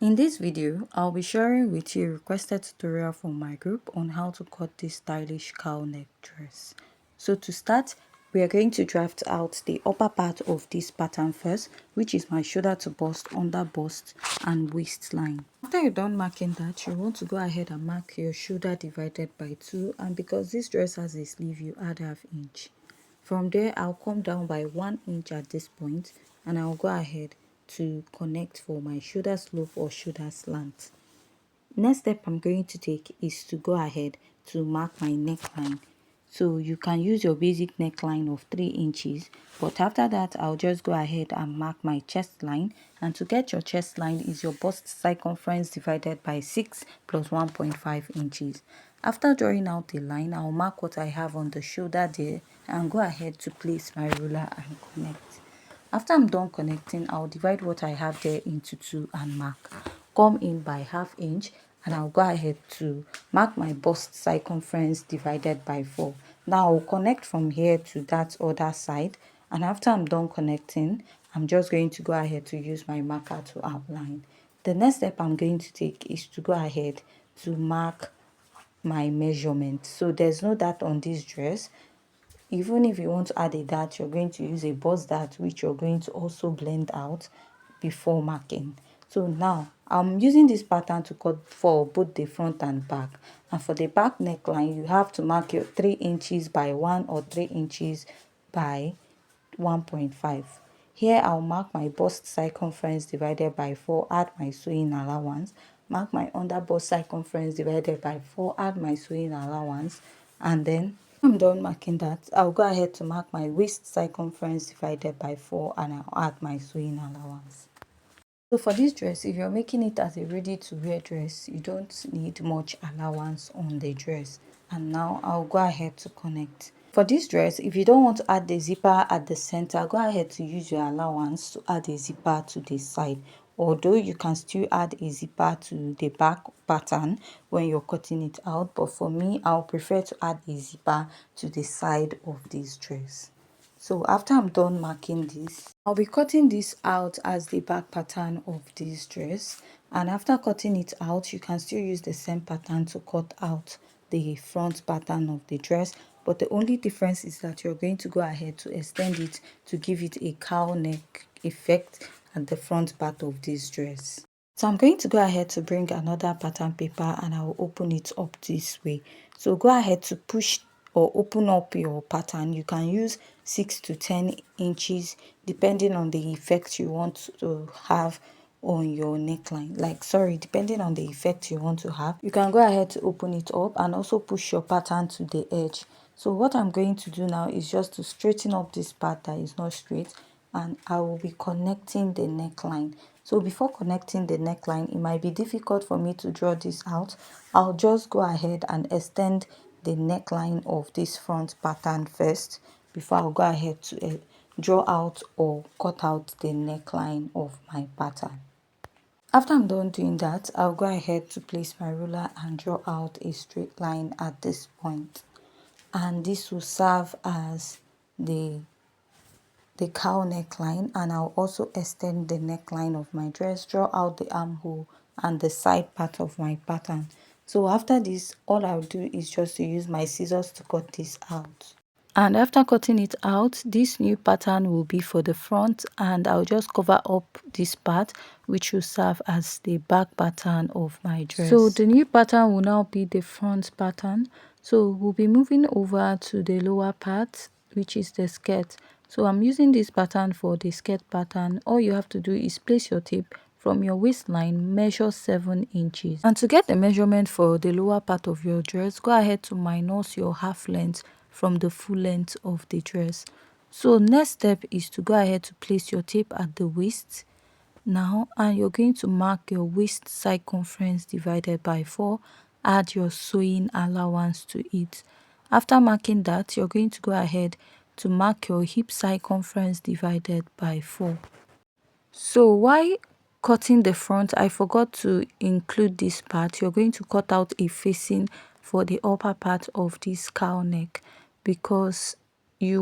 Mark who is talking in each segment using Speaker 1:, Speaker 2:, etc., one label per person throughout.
Speaker 1: In this video, I'll be sharing with you a requested tutorial from my group on how to cut this stylish cowl neck dress. So to start, we are going to draft out the upper part of this pattern first, which is my shoulder to bust, under bust and waistline. After you're done marking that, you want to go ahead and mark your shoulder divided by 2, and because this dress has a sleeve, you add ½ inch. From there, I'll come down by 1 inch at this point, and I'll go ahead to connect for my shoulder slope or shoulder slant. Next step I'm going to take is to go ahead to mark my neckline. So you can use your basic neckline of 3 inches, but after that I'll just go ahead and mark my chest line. And to get your chest line is your bust circumference divided by 6 plus 1.5 inches. After drawing out the line, I'll mark what I have on the shoulder there and go ahead to place my ruler and connect. After I'm done connecting, I'll divide what I have there into 2 and mark. Come in by ½ inch, and I'll go ahead to mark my bust circumference divided by 4. Now I'll connect from here to that other side, and after I'm done connecting, I'm just going to go ahead to use my marker to outline. The next step I'm going to take is to go ahead to mark my measurement. So there's no dart on this dress. Even if you want to add a dart, you're going to use a bust dart, which you're going to also blend out before marking. So now I'm using this pattern to cut for both the front and back. And for the back neckline, you have to mark your 3 inches by 1 or 3 inches by 1.5. Here I'll mark my bust circumference divided by 4, add my sewing allowance, mark my under bust circumference divided by 4, add my sewing allowance, and then I'm done marking that. I'll go ahead to mark my waist circumference divided by 4, and I'll add my sewing allowance. So for this dress, if you're making it as a ready-to-wear dress, you don't need much allowance on the dress. And now I'll go ahead to connect. For this dress, if you don't want to add the zipper at the center, go ahead to use your allowance to add a zipper to the side. Although you can still add a zipper to the back pattern when you're cutting it out, but for me, I'll prefer to add a zipper to the side of this dress. So after I'm done marking this, I'll be cutting this out as the back pattern of this dress. And after cutting it out, you can still use the same pattern to cut out the front pattern of the dress. But the only difference is that you're going to go ahead to extend it to give it a cowl neck effect at the front part of this dress. So I'm going to go ahead to bring another pattern paper, and I'll open it up this way. So go ahead to push or open up your pattern. You can use 6 to 10 inches depending on the effect you want to have on your neckline. Depending on the effect you want to have, you can go ahead to open it up and also push your pattern to the edge. So what I'm going to do now is just to straighten up this part that is not straight, and I will be connecting the neckline. So before connecting the neckline, it might be difficult for me to draw this out. I'll just go ahead and extend the neckline of this front pattern first before I'll go ahead to draw out or cut out the neckline of my pattern. After I'm done doing that, I'll go ahead to place my ruler and draw out a straight line at this point. And this will serve as the cowl neckline, and I'll also extend the neckline of my dress, draw out the armhole and the side part of my pattern. So after this, all I'll do is just to use my scissors to cut this out. And after cutting it out, this new pattern will be for the front, and I'll just cover up this part, which will serve as the back pattern of my dress. So the new pattern will now be the front pattern. So we'll be moving over to the lower part, which is the skirt. So I'm using this pattern for the skirt pattern. All you have to do is place your tape from your waistline, measure 7 inches. And to get the measurement for the lower part of your dress, go ahead to minus your half length from the full length of the dress. So next step is to go ahead to place your tape at the waist now, and you're going to mark your waist circumference divided by 4, add your sewing allowance to it. After marking that, you're going to go ahead to mark your hip circumference divided by 4. So while cutting the front, I forgot to include this part. You're going to cut out a facing for the upper part of this cowl neck, because you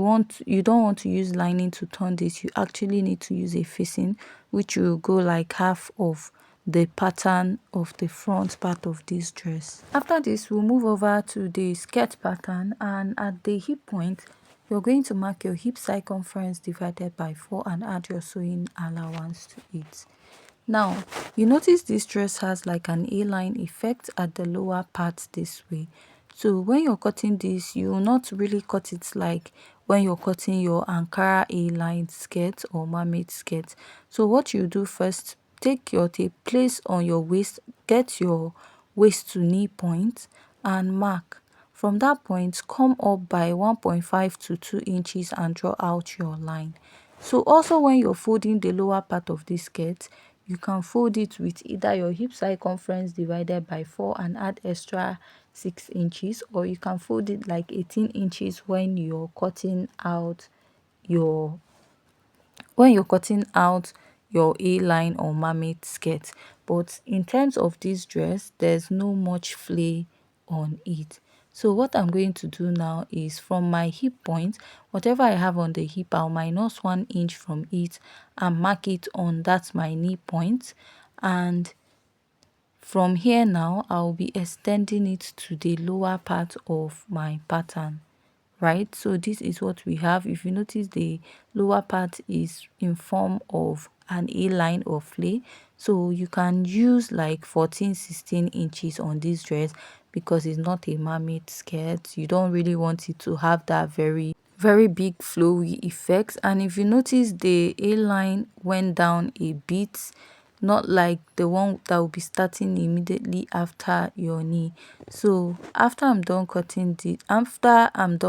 Speaker 1: don't want to use lining to turn this. You actually need to use a facing, which will go like half of the pattern of the front part of this dress. After this, we'll move over to the skirt pattern, and at the hip point you're going to mark your hip circumference divided by 4 and add your sewing allowance to it. Now, you notice this dress has like an A-line effect at the lower part this way. So when you're cutting this, you will not really cut it like when you're cutting your Ankara A-line skirt or mermaid skirt. So what you do first, take your tape, place on your waist, get your waist to knee point and mark. From that point, come up by 1.5 to 2 inches and draw out your line. So also when you're folding the lower part of this skirt, you can fold it with either your hip circumference divided by 4 and add extra 6 inches, or you can fold it like 18 inches when you're cutting out your A-line or mermaid skirt. But in terms of this dress, there's no much flay on it. So what I'm going to do now is from my hip point, whatever I have on the hip, I'll minus 1 inch from it and mark it on that's my knee point. And from here now, I'll be extending it to the lower part of my pattern. Right, so this is what we have. If you notice, the lower part is in form of an A-line or flay, so you can use like 14-16 inches on this dress because it's not a mermaid skirt. You don't really want it to have that very big flowy effect. And if you notice, the A-line went down a bit, not like the one that will be starting immediately after your knee. So after I'm done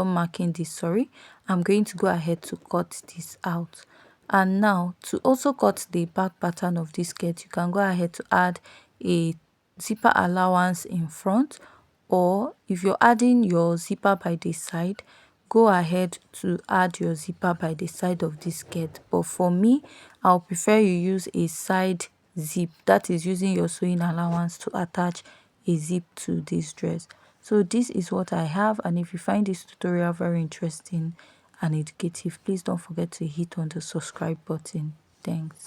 Speaker 1: marking this, sorry, I'm going to go ahead to cut this out. And now to also cut the back pattern of this skirt, you can go ahead to add a zipper allowance in front, or if you're adding your zipper by the side, go ahead to add your zipper by the side of this skirt. But for me, I'll prefer you use a side zip, that is using your sewing allowance to attach a zip to this dress. So this is what I have, and if you find this tutorial very interesting and educative, please don't forget to hit on the subscribe button. Thanks.